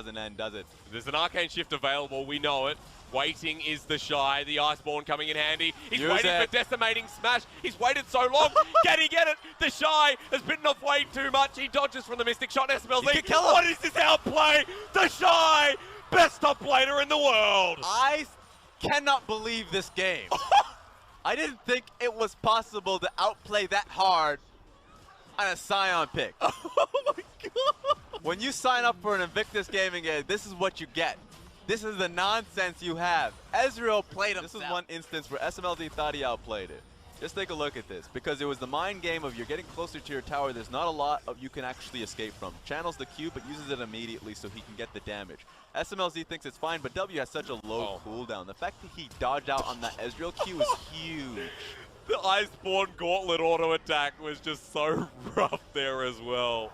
doesn't end, does it? There's an arcane shift available, we know it. Waiting is the Shy, the Iceborne coming in handy. He's waiting for Decimating Smash. He's waited so long. Can he get it? The Shy has bitten off way too much. He dodges from the Mystic Shot. SMLZ. What is this outplay? The Shy, best top laner in the world. I cannot believe this game. I didn't think it was possible to outplay that hard on a Scion pick. Oh my god. When you sign up for an Invictus gaming game, this is what you get. This is the nonsense you have. Ezreal played himself. This is one instance where SMLZ thought he outplayed it. Just take a look at this, because it was the mind game of you're getting closer to your tower. There's not a lot of you can actually escape from. Channels the Q, but uses it immediately so he can get the damage. SMLZ thinks it's fine, but W has such a low cooldown. The fact that he dodged out on that Ezreal Q is huge. The Iceborne Gauntlet auto attack was just so rough there as well.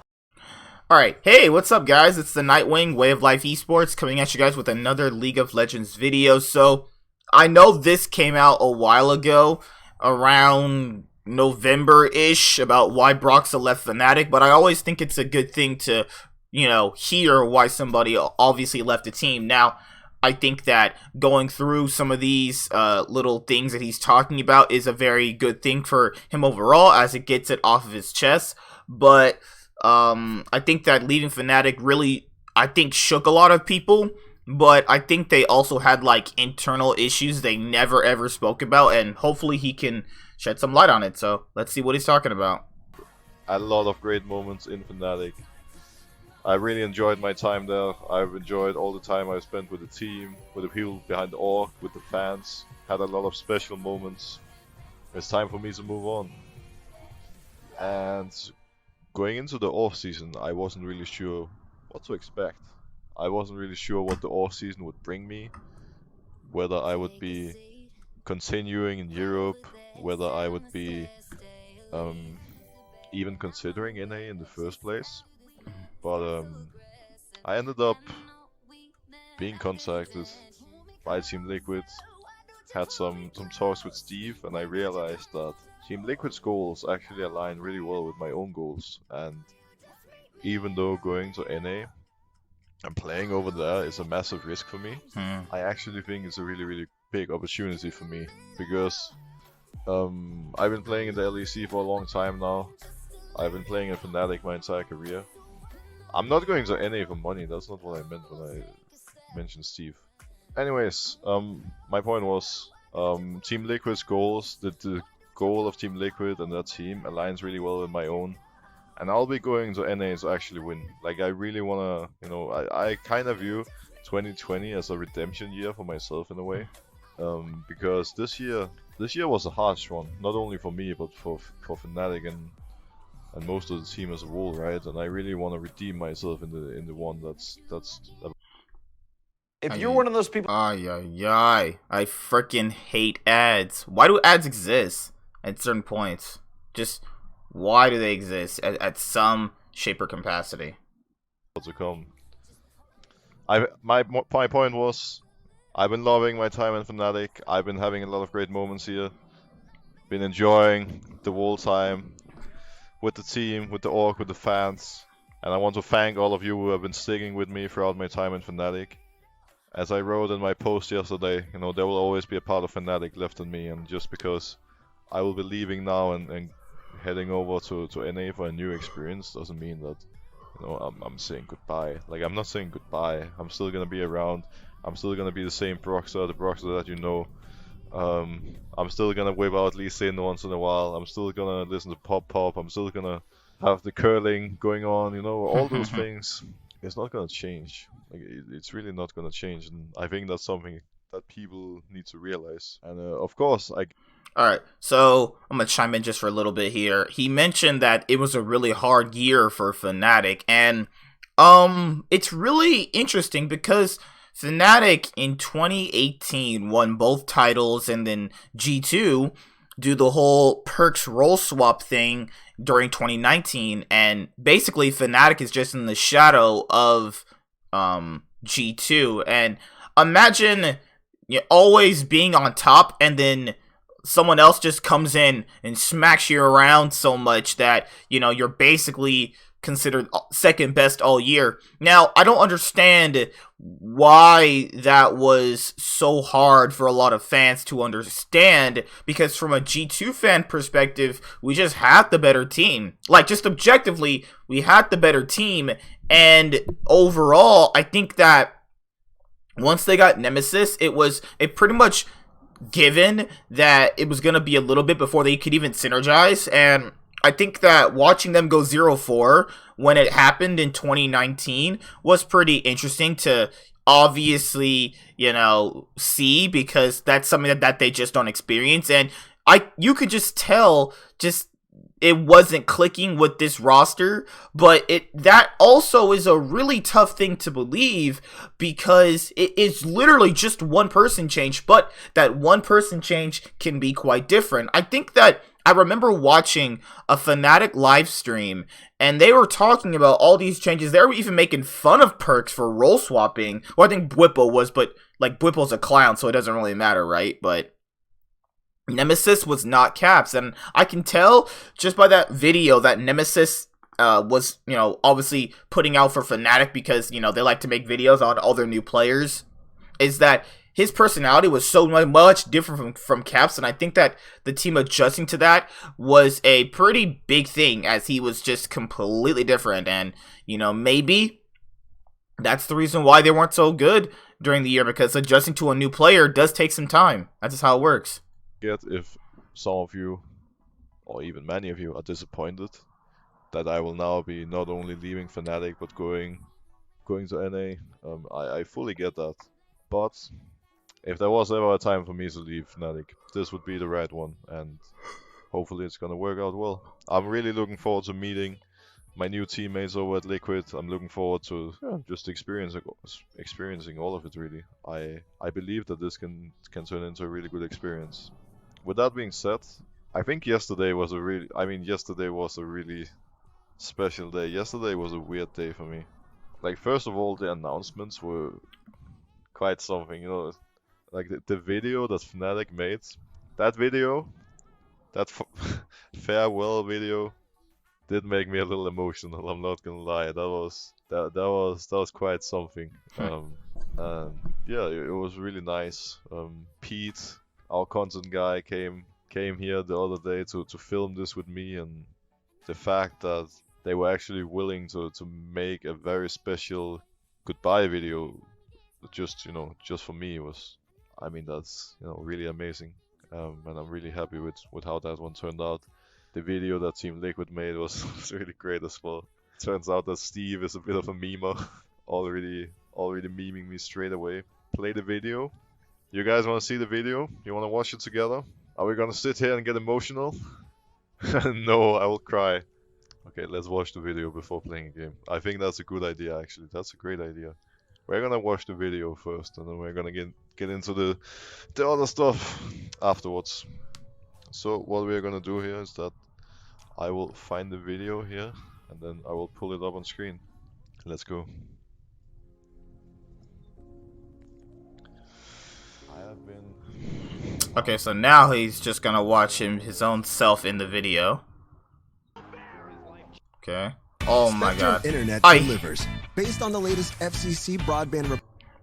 Alright, hey, what's up guys? It's the Nightwing, Way of Life Esports, coming at you guys with another League of Legends video. So, I know this came out a while ago, around November-ish, about why Broxah left Fnatic, but I always think it's a good thing to, you know, hear why somebody obviously left the team. Now, I think that going through some of these little things that he's talking about is a very good thing for him overall, as it gets it off of his chest, but I think that leaving Fnatic really, I think, shook a lot of people, but I think they also had, like, internal issues they never ever spoke about, and hopefully he can shed some light on it. So let's see what he's talking about. A lot of great moments in Fnatic. I really enjoyed my time there. I've enjoyed all the time I spent with the team, with the people behind the org, with the fans. Had a lot of special moments. It's time for me to move on. And going into the off-season, I wasn't really sure what to expect. I wasn't really sure what the off-season would bring me. Whether I would be continuing in Europe, whether I would be even considering NA in the first place. But I ended up being contacted by Team Liquid, had some talks with Steve, and I realized that Team Liquid's goals actually align really well with my own goals, and even though going to NA and playing over there is a massive risk for me, I actually think it's a really big opportunity for me, because I've been playing in the LEC for a long time now. I've been playing in Fnatic my entire career. I'm not going to NA for money, that's not what I meant when I mentioned Steve. Anyways, my point was, Team Liquid's goals, the goal of Team Liquid and that team aligns really well with my own, and I'll be going to NA to actually win. Like, I really wanna, you know, I kind of view 2020 as a redemption year for myself in a way, because this year was a harsh one, not only for me but for Fnatic and most of the team as a whole, right? And I really want to redeem myself in the one that's. If you're one of those people, I freaking hate ads. Why do ads exist at certain points? Just why do they exist at some shape or capacity? To come. My point was, I've been loving my time in Fnatic. I've been having a lot of great moments here. Been enjoying the whole time with the team, with the org, with the fans, and I want to thank all of you who have been sticking with me throughout my time in Fnatic. As I wrote in my post yesterday, you know, there will always be a part of Fnatic left in me, and just because I will be leaving now and heading over to NA for a new experience doesn't mean that, you know, I'm saying goodbye. Like, I'm not saying goodbye. I'm still gonna be around. I'm still gonna be the same Broxah, the Broxah that you know. I'm still gonna whip out Lee Sin once in a while. I'm still gonna listen to Pop. I'm still gonna have the curling going on, you know, all those things. It's not gonna change. Like, it's really not gonna change, and I think that's something that people need to realize. And of course, Alright, so I'm gonna chime in just for a little bit here. He mentioned that it was a really hard year for Fnatic, and it's really interesting because Fnatic in 2018 won both titles, and then G2 do the whole perks role swap thing during 2019, and basically Fnatic is just in the shadow of G2. And imagine always being on top, and then someone else just comes in and smacks you around so much that, you know, you're basically considered second best all year. Now, I don't understand why that was so hard for a lot of fans to understand, because from a G2 fan perspective, we just had the better team. Like, just objectively, we had the better team, and overall, I think that once they got Nemesis, it was pretty much given that it was going to be a little bit before they could even synergize, and I think that watching them go 0-4 when it happened in 2019 was pretty interesting to obviously, you know, see, because that's something that they just don't experience, and you could just tell it wasn't clicking with this roster, but that also is a really tough thing to believe, because it is literally just one person change, but that one person change can be quite different. I think that I remember watching a Fnatic live stream, and they were talking about all these changes. They were even making fun of Perks for role swapping. Well, I think Bwipo was, but like Bwipo's a clown, so it doesn't really matter, right? But Nemesis was not Caps, and I can tell just by that video that Nemesis was, you know, obviously putting out for Fnatic, because, you know, they like to make videos on all their new players, is that his personality was so much different from Caps, and I think that the team adjusting to that was a pretty big thing, as he was just completely different, and, you know, maybe that's the reason why they weren't so good during the year, because adjusting to a new player does take some time. That's just how it works. If some of you, or even many of you, are disappointed that I will now be not only leaving Fnatic but going to NA, I fully get that. But if there was ever a time for me to leave Fnatic, this would be the right one, and hopefully it's gonna work out well. I'm really looking forward to meeting my new teammates over at Liquid. I'm looking forward to just experiencing all of it, really. I believe that this can turn into a really good experience. With that being said, I think yesterday was a really special day. Yesterday was a weird day for me. Like, first of all, the announcements were quite something, you know. Like the video that Fnatic made, that farewell video, did make me a little emotional. I'm not gonna lie. That was quite something. And yeah, it was really nice. Pete, our content guy, came here the other day to film this with me, and the fact that they were actually willing to make a very special goodbye video just for me was, I mean, that's, you know, really amazing. And I'm really happy with how that one turned out. The video that Team Liquid made was really great as well. Turns out that Steve is a bit of a memer, already memeing me straight away. Play the video. You guys want to see the video? You want to watch it together? Are we gonna sit here and get emotional? No, I will cry. Okay, let's watch the video before playing a game. I think that's a good idea, actually. That's a great idea. We're gonna watch the video first, and then we're gonna get into the other stuff afterwards. So what we're gonna do here is that I will find the video here, and then I will pull it up on screen. Let's go. I have been... Okay, so now he's just gonna watch his own self in the video. Okay. Oh my god. Internet delivers based on the latest FCC broadband.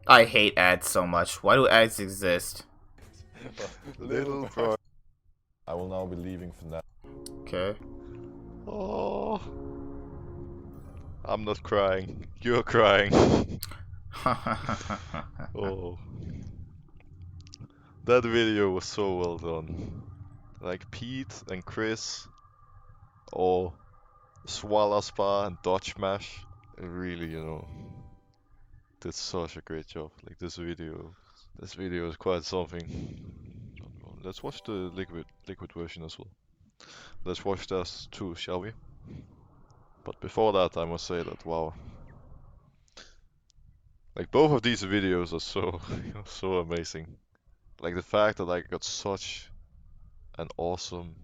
I hate ads so much. Why do ads exist? Little bro. I will now be leaving Fnatic. Okay. Oh. I'm not crying. You're crying. Oh. That video was so well done. Like Pete and Chris, or Swallow and Dodge Mash, really, you know, did such a great job. Like this video is quite something. Let's watch the liquid version as well. Let's watch that too, shall we? But before that, I must say that, wow, like both of these videos are so so amazing. Like the fact that I got such an awesome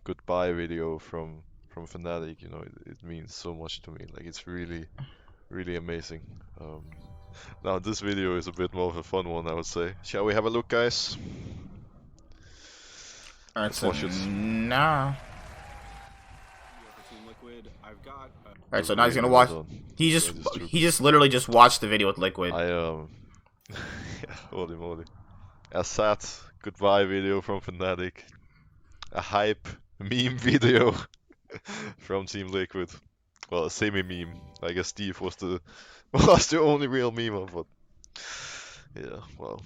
goodbye video from Fnatic, you know, it means so much to me. Like it's really amazing. Now this video is a bit more of a fun one, I would say. Shall we have a look, guys? Alright, so nah. Alright, so now he's gonna watch. He just literally just watched the video with Liquid. Yeah, holy moly. A sad goodbye video from Fnatic. A hype meme video from Team Liquid. Well, a semi-meme. I guess Steve was the only real meme, but yeah, well.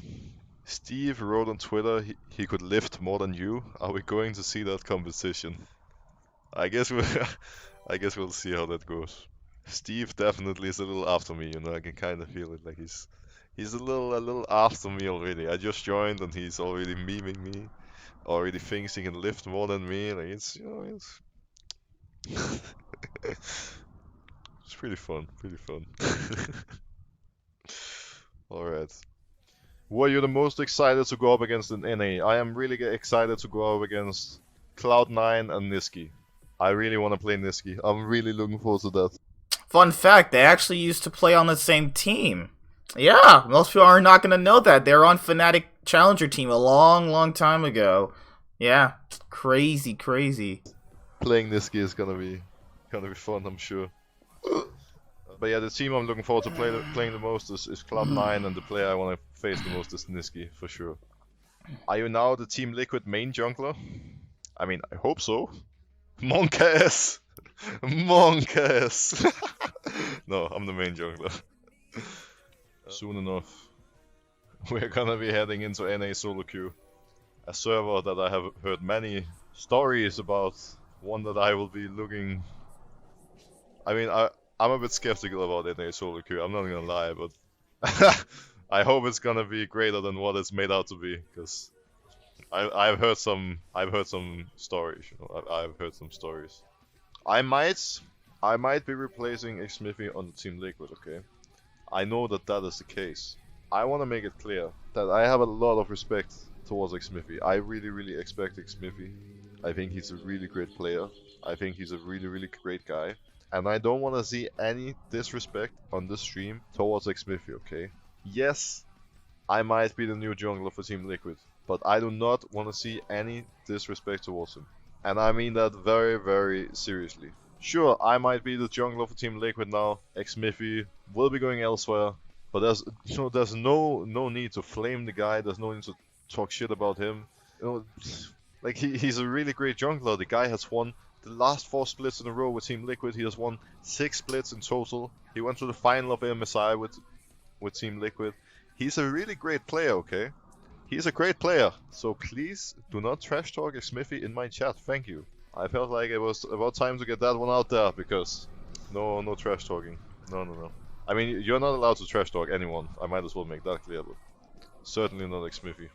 Steve wrote on Twitter he could lift more than you. Are we going to see that competition? I guess we'll see how that goes. Steve definitely is a little after me, you know. I can kind of feel it, like he's a little after me already. I just joined and he's already memeing me, already thinks he can lift more than me. Like it's it's pretty fun, All right. Who are you the most excited to go up against in NA? I am really excited to go up against Cloud9 and Niski. I really want to play Niski. I'm really looking forward to that. Fun fact, they actually used to play on the same team. Yeah, most people are not going to know that. They were on Fnatic Challenger team a long time ago. Yeah, crazy. Playing Niski is gonna be fun, I'm sure. But yeah, the team I'm looking forward to playing the most is Cloud9, and the player I want to face the most is Niski, for sure. Are you now the Team Liquid main jungler? I mean, I hope so. Monkass! Monkass! No, I'm the main jungler. Soon enough, we're gonna be heading into NA solo queue. A server that I have heard many stories about. One that I will be looking... I mean, I'm a bit skeptical about NA solo queue, I'm not gonna lie, but I hope it's gonna be greater than what it's made out to be, because I've heard some stories, you know. I've heard some stories. I might be replacing Xmiffy on the Team Liquid, okay? I know that is the case. I want to make it clear that I have a lot of respect towards Xmiffy. I really expect Xmiffy. I think he's a really great player. I think he's a really great guy. And I don't want to see any disrespect on this stream towards Xmiffy, okay? Yes, I might be the new jungler for Team Liquid, but I do not want to see any disrespect towards him. And I mean that very seriously. Sure, I might be the jungler for Team Liquid now. Xmiffy will be going elsewhere, but there's no need to flame the guy. There's no need to talk shit about him. You know, like he's a really great jungler. The guy has won the last 4 splits in a row with Team Liquid. He has won 6 splits in total. He went to the final of MSI with Team Liquid. He's a really great player, okay? He's a great player. So please do not trash talk Xmiffy in my chat. Thank you. I felt like it was about time to get that one out there, because no trash talking. No. I mean, you're not allowed to trash talk anyone. I might as well make that clear, but certainly not Xmiffy.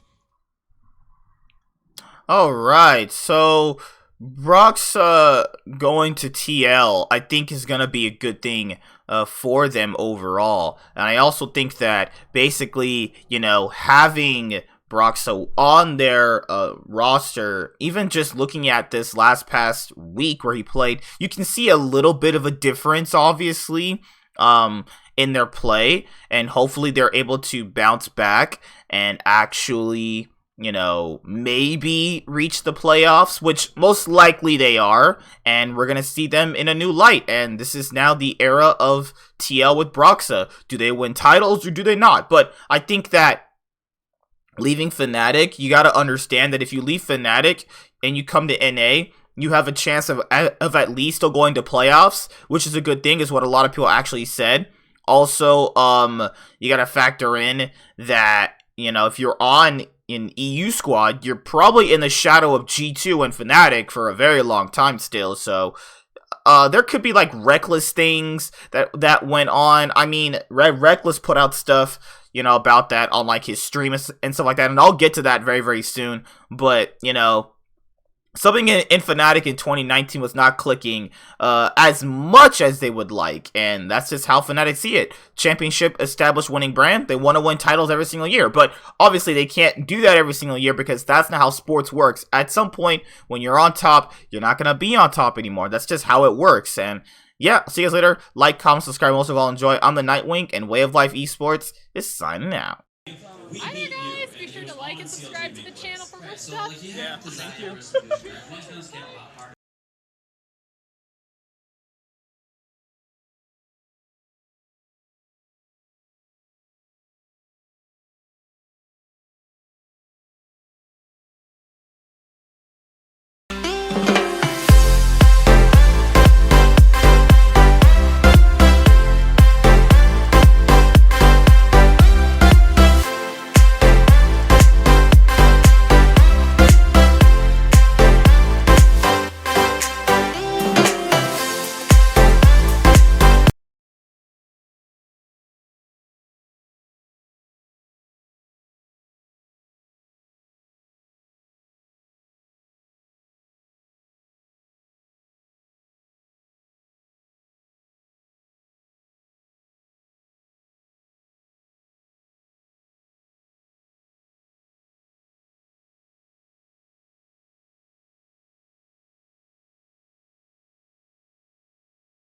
Alright, so Broxah going to TL, I think, is going to be a good thing for them overall. And I also think that basically, you know, having Broxah on their roster, even just looking at this past week where he played, you can see a little bit of a difference, obviously, in their play. And hopefully they're able to bounce back and actually, you know, maybe reach the playoffs, which most likely they are, and we're going to see them in a new light. And this is now the era of TL with Broxah. Do they win titles or do they not? But I think that leaving Fnatic, you got to understand that if you leave Fnatic and you come to NA, you have a chance of at least still going to playoffs, which is a good thing, is what a lot of people actually said. Also, you got to factor in that, you know, if you're on in EU squad, you're probably in the shadow of G2 and Fnatic for a very long time still. So there could be like Reckless things that went on. I mean, Reckless put out stuff, you know, about that on like his stream and stuff like that, and I'll get to that very soon. But, you know, something in Fnatic in 2019 was not clicking as much as they would like, and that's just how Fnatic see it. Championship established winning brand, they want to win titles every single year, but obviously they can't do that every single year because that's not how sports works. At some point, when you're on top, you're not going to be on top anymore. That's just how it works. And yeah, see you guys later. Like, comment, subscribe, most of all enjoy. I'm the Nightwing, and Way of Life Esports is signing out. Hi there guys, be sure to like and subscribe to the channel for more stuff. Yeah, thank you.